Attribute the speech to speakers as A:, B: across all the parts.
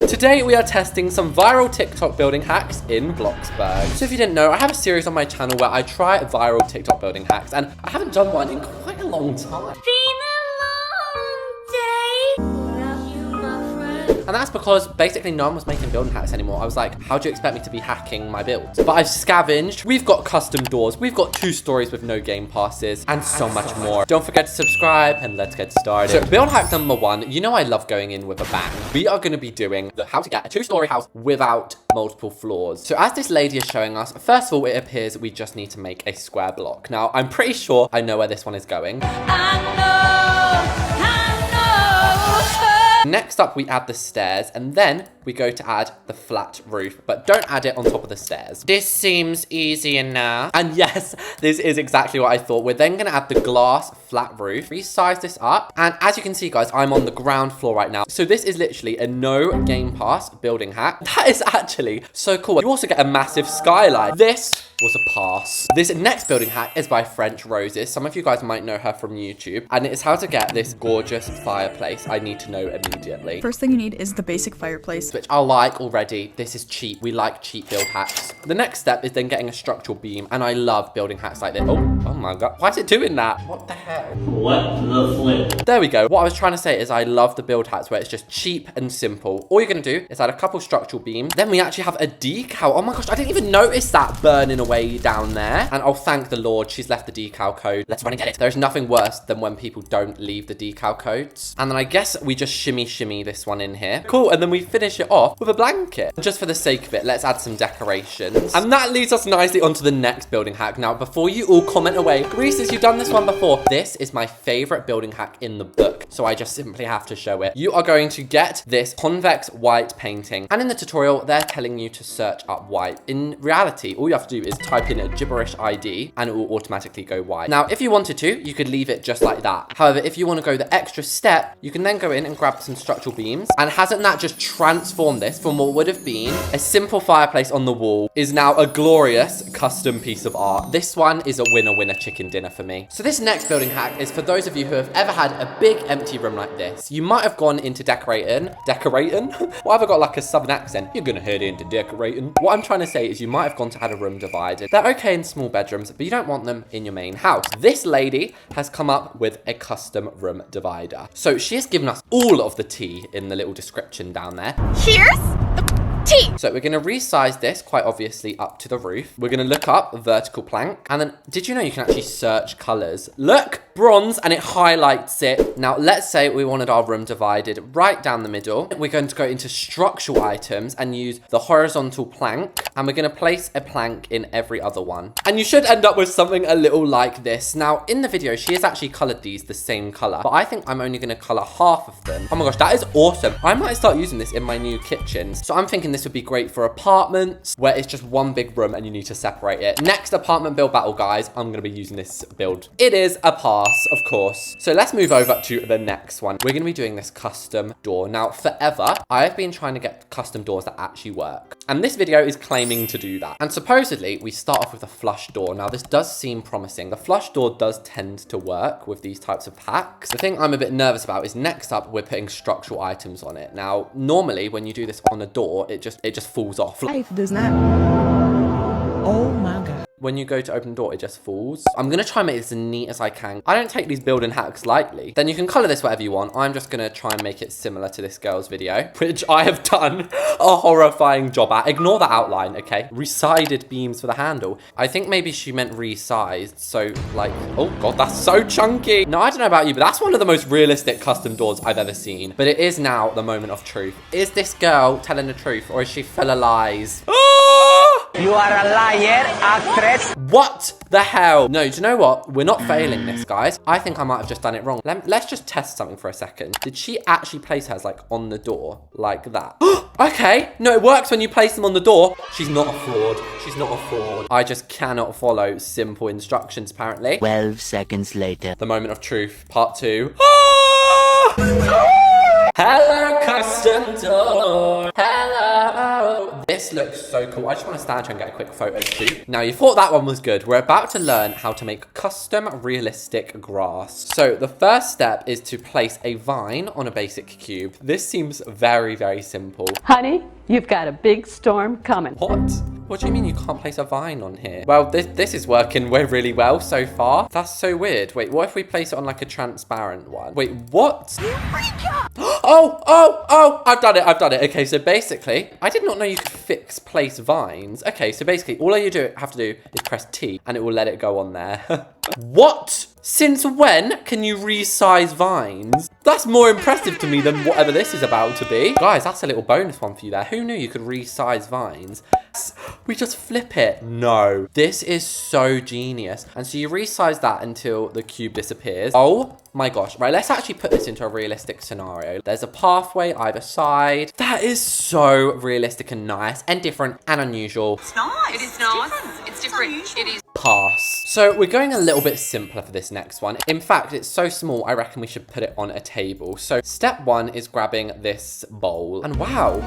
A: Today we are testing some viral TikTok building hacks in BLOXBURG. So if you didn't know, I have a series on my channel where I try viral TikTok building hacks, and I haven't done one in quite a long time. And that's because basically no one was making building hacks anymore. I was like, how do you expect me to be hacking my builds? But I've scavenged. We've got custom doors. We've got 2 stories with no game passes and so much more. Don't forget to subscribe and let's get started. So build hack number 1. You know I love going in with a bang. We are going to be doing the how to get a 2-story house without multiple floors. So as this lady is showing us, first of all, it appears we just need to make a square block. Now, I'm pretty sure I know where this one is going. Next up, we add the stairs, and then we go to add the flat roof, but don't add it on top of the stairs. This seems easy enough. And yes, this is exactly what I thought. We're then gonna add the glass flat roof, resize this up. And as you can see, guys, I'm on the ground floor right now. So this is literally a no game pass building hack. That is actually so cool. You also get a massive skylight. This was a pass. This next building hack is by French Roses. Some of you guys might know her from YouTube, and it is how to get this gorgeous fireplace. I need to know immediately.
B: First thing you need is the basic fireplace,
A: which I like already. This is cheap. We like cheap build hacks. The next step is then getting a structural beam, and I love building hacks like this. Oh my god, why is it doing that? What the hell?
C: What the flip?
A: There we go. What I was trying to say is I love the build hacks where it's just cheap and simple. All you're gonna do is add a couple structural beams. Then we actually have a decal. Oh my gosh, I didn't even notice that burning away down there. And oh, thank the Lord, she's left the decal code. Let's run and get it. There's nothing worse than when people don't leave the decal codes. And then I guess we just shimmy this one in here. Cool, and then we finish it off with a blanket. Just for the sake of it, let's add some decorations. And that leads us nicely onto the next building hack. Now, before you all comment away, Greases, you've done this one before. This is my favorite building hack in the book, so I just simply have to show it. You are going to get this convex white painting, and in the tutorial, they're telling you to search up white. In reality, all you have to do is type in a gibberish ID, and it will automatically go white. Now, if you wanted to, you could leave it just like that. However, if you want to go the extra step, you can then go in and grab some structural beams, and hasn't that just transformed this from what would have been a simple fireplace on the wall is now a glorious custom piece of art. This one is a winner chicken dinner for me. So this next building hack is for those of you who have ever had a big empty room like this. You might have gone into decorating? Why have I got like a southern accent? You're gonna head into decorating. What I'm trying to say is you might have gone to add a room divided. They're okay in small bedrooms, but you don't want them in your main house. This lady has come up with a custom room divider. So she has given us all of the tea in the little description down there.
B: Here's the tea.
A: So we're gonna resize this quite obviously up to the roof. We're gonna look up a vertical plank, and then did you know you can actually search colors? Look, bronze, and it highlights it. Now let's say we wanted our room divided right down the middle. We're going to go into structural items and use the horizontal plank, and we're gonna place a plank in every other one. And you should end up with something a little like this. Now in the video, she has actually colored these the same color, but I think I'm only gonna color half of them. Oh my gosh, that is awesome. I might start using this in my new kitchens. So I'm thinking this would be great for apartments where it's just one big room and you need to separate it. Next apartment build battle, guys, I'm gonna be using this build. It is a pass, of course. So let's move over to the next one. We're gonna be doing this custom door. Now, forever, I've been trying to get custom doors that actually work. And this video is claiming to do that. And supposedly, we start off with a flush door. Now, this does seem promising. The flush door does tend to work with these types of hacks. The thing I'm a bit nervous about is next up, we're putting structural items on it. Now, normally, when you do this on a door, it just falls off.
D: Life does not. Oh my god.
A: When you go to open the door, it just falls. I'm gonna try and make this as neat as I can. I don't take these building hacks lightly. Then you can color this whatever you want. I'm just gonna try and make it similar to this girl's video, which I have done a horrifying job at. Ignore the outline, okay? Resided beams for the handle. I think maybe she meant resized. So like, oh god, that's so chunky. Now, I don't know about you, but that's one of the most realistic custom doors I've ever seen. But it is now the moment of truth. Is this girl telling the truth, or is she full of lies?
E: You are a liar, actress.
A: What the hell? No, do you know what? We're not failing this, guys. I think I might have just done it wrong. Let's just test something for a second. Did she actually place hers like on the door like that? Okay. No, it works when you place them on the door. She's not a fraud. She's not a fraud. I just cannot follow simple instructions, apparently.
E: 12 seconds later.
A: The moment of truth, part 2. Hello, custom door. Hello. This This looks so cool. I just want to stand here and get a quick photo too. Now, you thought that one was good. We're about to learn how to make custom realistic grass. So the first step is to place a vine on a basic cube. This seems very, very simple.
F: Honey, you've got a big storm coming.
A: What? What do you mean you can't place a vine on here? Well, this is working really well so far. That's so weird. Wait, what if we place it on like a transparent one? Wait, what? Oh, I've done it. Okay, so basically, I did not know you could fix place vines. Okay, so basically, all you have to do is press T and it will let it go on there. What? Since when can you resize vines? That's more impressive to me than whatever this is about to be. Guys, that's a little bonus one for you there. Who knew you could resize vines? We just flip it. No, this is so genius. And so you resize that until the cube disappears. Oh my gosh. Right, let's actually put this into a realistic scenario. There's a pathway either side. That is so realistic and nice and different and unusual.
G: It's nice. It is nice. It's different. It is.
A: Pass. So we're going a little bit simpler for this next one. In fact, it's so small, I reckon we should put it on a table. So step one is grabbing this bowl. And wow,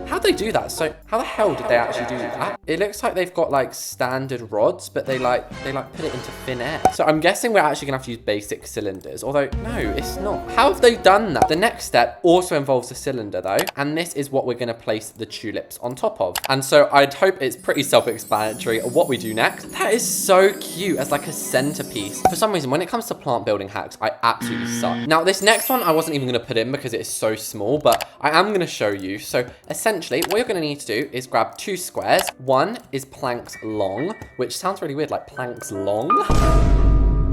A: how'd they do that? So how the hell did they actually do that? It looks like they've got like standard rods, but they like put it into thin air. So I'm guessing we're actually gonna have to use basic cylinders, although no, it's not. How have they done that? The next step also involves a cylinder though. And this is what we're gonna place the tulips on top of. And so I'd hope it's pretty self-explanatory what we do next. That is so cute as like a centerpiece. For some reason, when it comes to plant building hacks, I absolutely suck. Now, this next one, I wasn't even gonna put in because it is so small, but I am gonna show you. So essentially, what you're gonna need to do is grab 2 squares. One is planks long, which sounds really weird, like planks long.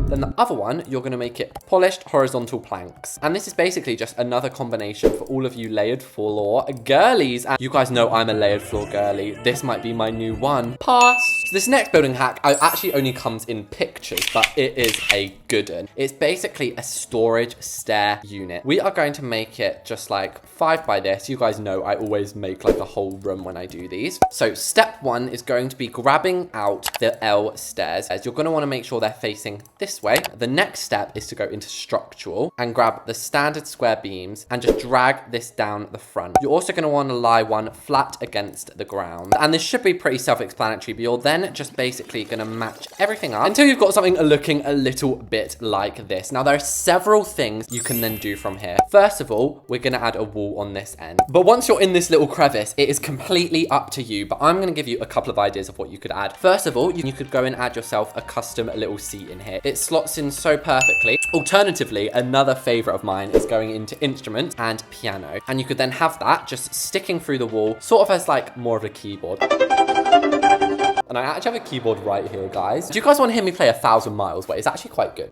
A: Then the other one, you're gonna make it polished horizontal planks. And this is basically just another combination for all of you layered floor girlies. And you guys know I'm a layered floor girly. This might be my new one. Pass. So this next building hack actually only comes in pictures, but it is a good one. It's basically a storage stair unit. We are going to make it just like 5 by this. You guys know I always make like a whole room when I do these. So step 1 is going to be grabbing out the L stairs. As you're gonna wanna make sure they're facing this way. The next step is to go into structural and grab the standard square beams and just drag this down the front. You're also gonna wanna lie one flat against the ground. And this should be pretty self-explanatory, but you're then just basically gonna match everything up until you've got something looking a little bit like this. Now, there are several things you can then do from here. First of all, we're gonna add a wall on this end. But once you're in this little crevice, it is completely up to you, but I'm gonna give you a couple of ideas of what you could add. First of all, you could go and add yourself a custom little seat in here. It slots in so perfectly. Alternatively, another favorite of mine is going into instruments and piano. And you could then have that just sticking through the wall, sort of as like more of a keyboard. And I actually have a keyboard right here, guys. Do you guys want to hear me play 1,000 Miles? Wait, it's actually quite good.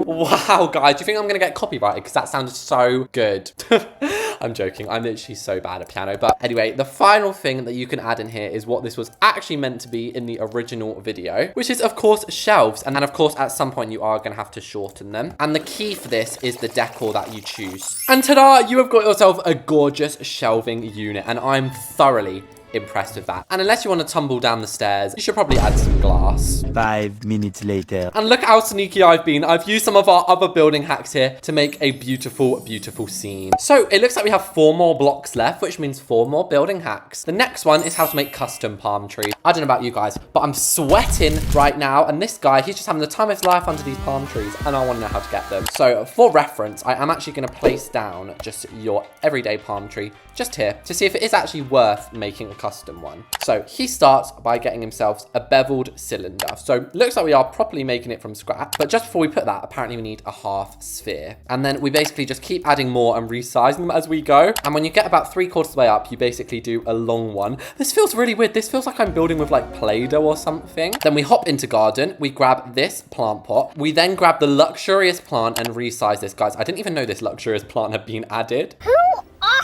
A: Wow, guys, do you think I'm gonna get copyrighted? Because that sounded so good. I'm joking, I'm literally so bad at piano. But anyway, the final thing that you can add in here is what this was actually meant to be in the original video, which is of course shelves. And then of course, at some point you are gonna have to shorten them. And the key for this is the decor that you choose. And ta-da, you have got yourself a gorgeous shelving unit. And I'm thoroughly impressed with that. And unless you want to tumble down the stairs, you should probably add some glass.
E: 5 minutes later.
A: And look how sneaky I've been. I've used some of our other building hacks here to make a beautiful, beautiful scene. So it looks like we have 4 more blocks left, which means 4 more building hacks. The next one is how to make custom palm trees. I don't know about you guys, but I'm sweating right now. And this guy, he's just having the time of his life under these palm trees. And I want to know how to get them. So for reference, I am actually going to place down just your everyday palm tree just here to see if it is actually worth making a custom one. So he starts by getting himself a beveled cylinder. So looks like we are properly making it from scratch. But just before we put that, apparently we need a half sphere. And then we basically just keep adding more and resizing them as we go. And when you get about 3/4 of the way up, you basically do a long one. This feels really weird. This feels like I'm building with like Play-Doh or something. Then we hop into garden. We grab this plant pot. We then grab the luxurious plant and resize this. Guys, I didn't even know this luxurious plant had been added.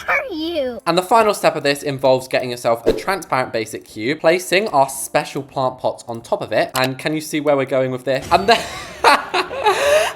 B: Are you?
A: And the final step of this involves getting yourself a transparent basic cube, placing our special plant pots on top of it. And can you see where we're going with this? And then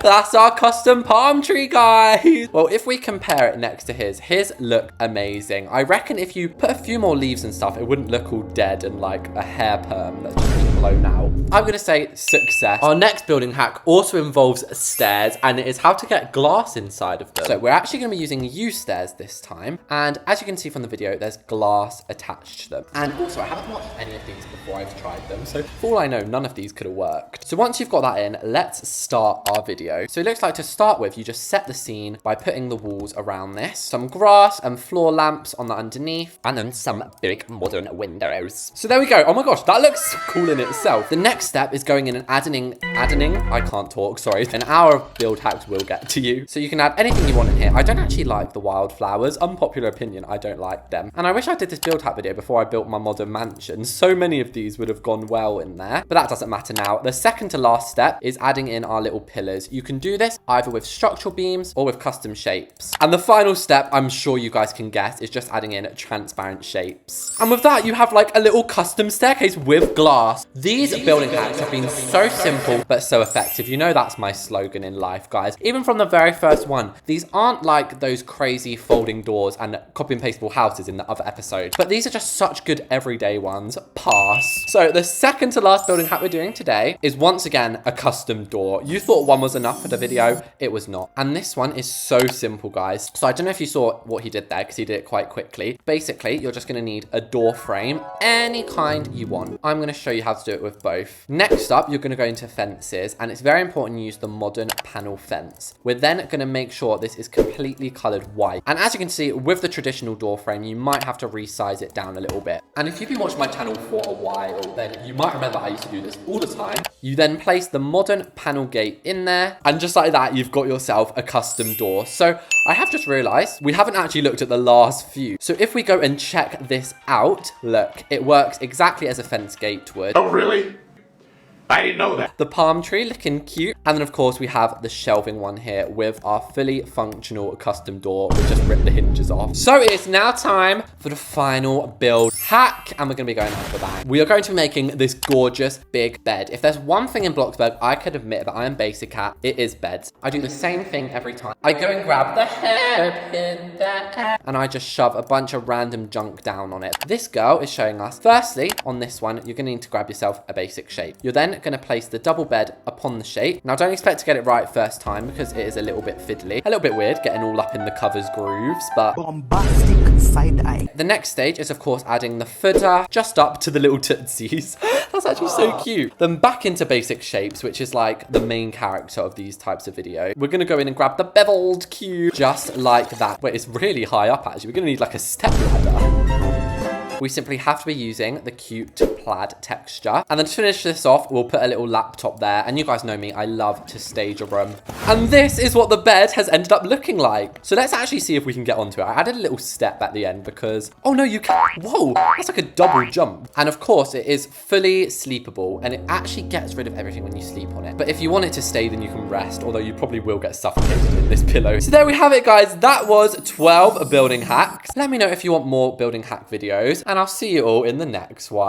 A: That's our custom palm tree, guys. Well, if we compare it next to his look amazing. I reckon if you put a few more leaves and stuff, it wouldn't look all dead and like a hair perm that's just been blown out. I'm gonna say success. Our next building hack also involves stairs, and it is how to get glass inside of them. So we're actually gonna be using U stairs this time. And as you can see from the video, there's glass attached to them. And also, I haven't watched any of these before I've tried them. So for all I know, none of these could have worked. So once you've got that in, let's start our video. So it looks like to start with, you just set the scene by putting the walls around this. Some grass and floor lamps on the underneath. And then some big modern windows. So there we go. Oh my gosh, that looks cool in itself. The next step is going in and adding, I can't talk, sorry. An hour of build hacks will get to you. So you can add anything you want in here. I don't actually like the wildflowers. Unpopular opinion, I don't like them. And I wish I did this build hack video before I built my modern mansion. So many of these would have gone well in there, but that doesn't matter now. The second to last step is adding in our little pillars. You can do this either with structural beams or with custom shapes. And the final step, I'm sure you guys can guess, is just adding in transparent shapes. And with that, you have like a little custom staircase with glass. These building hacks have been so simple, but so effective. You know that's my slogan in life, guys. Even from the very first one, these aren't like those crazy folding doors and copy and pastable houses in the other episode, but these are just such good everyday ones. Pass. So the second to last building hack we're doing today is once again a custom door. You thought one was enough for the video, it was not. And this one is so simple, guys. So I don't know if you saw what he did there, because he did it quite quickly. Basically, you're just going to need a door frame, any kind you want. I'm going to show you how to do it with both. Next up, you're going to go into fences, and it's very important you use the modern panel fence. We're then going to make sure this is completely colored white. And as you can see, with the traditional door frame, you might have to resize it down a little bit. And if you've been watching my channel for a while, then you might remember I used to do this all the time. You then place the modern panel gate in there, and just like that, you've got yourself a custom door. So I have just realized we haven't actually looked at the last few. So if we go and check this out, look, it works exactly as a fence gate would.
H: Oh, really? I didn't know that.
A: The palm tree looking cute. And then of course we have the shelving one here with our fully functional custom door. We just ripped the hinges off. So it's now time for the final build hack. And we're going to be going after that. We are going to be making this gorgeous big bed. If there's one thing in Bloxburg I could admit that I am basic at, it is beds. I do the same thing every time. I go and grab the hairpin there, and I just shove a bunch of random junk down on it. This girl is showing us, firstly, on this one, you're going to need to grab yourself a basic shape. You're then going to place the double bed upon the shape. Now, don't expect to get it right first time because it is a little bit fiddly. A little bit weird getting all up in the covers grooves, but
D: Bombastic side eye.
A: the next stage is, of course, adding the footer just up to the little tootsies. That's actually so cute. Then back into basic shapes, which is like the main character of these types of video. We're going to go in and grab the beveled cube just like that. Wait, it's really high up, actually. We're going to need like a step ladder. We simply have to be using the cute plaid texture. And then to finish this off, we'll put a little laptop there. And you guys know me, I love to stage a room. And this is what the bed has ended up looking like. So let's actually see if we can get onto it. I added a little step at the end because, oh no, you can't. Whoa, that's like a double jump. And of course, it is fully sleepable. And it actually gets rid of everything when you sleep on it. But if you want it to stay, then you can rest. Although you probably will get suffocated in this pillow. So there we have it, guys. That was 12 building hacks. Let me know if you want more building hack videos. And I'll see you all in the next one.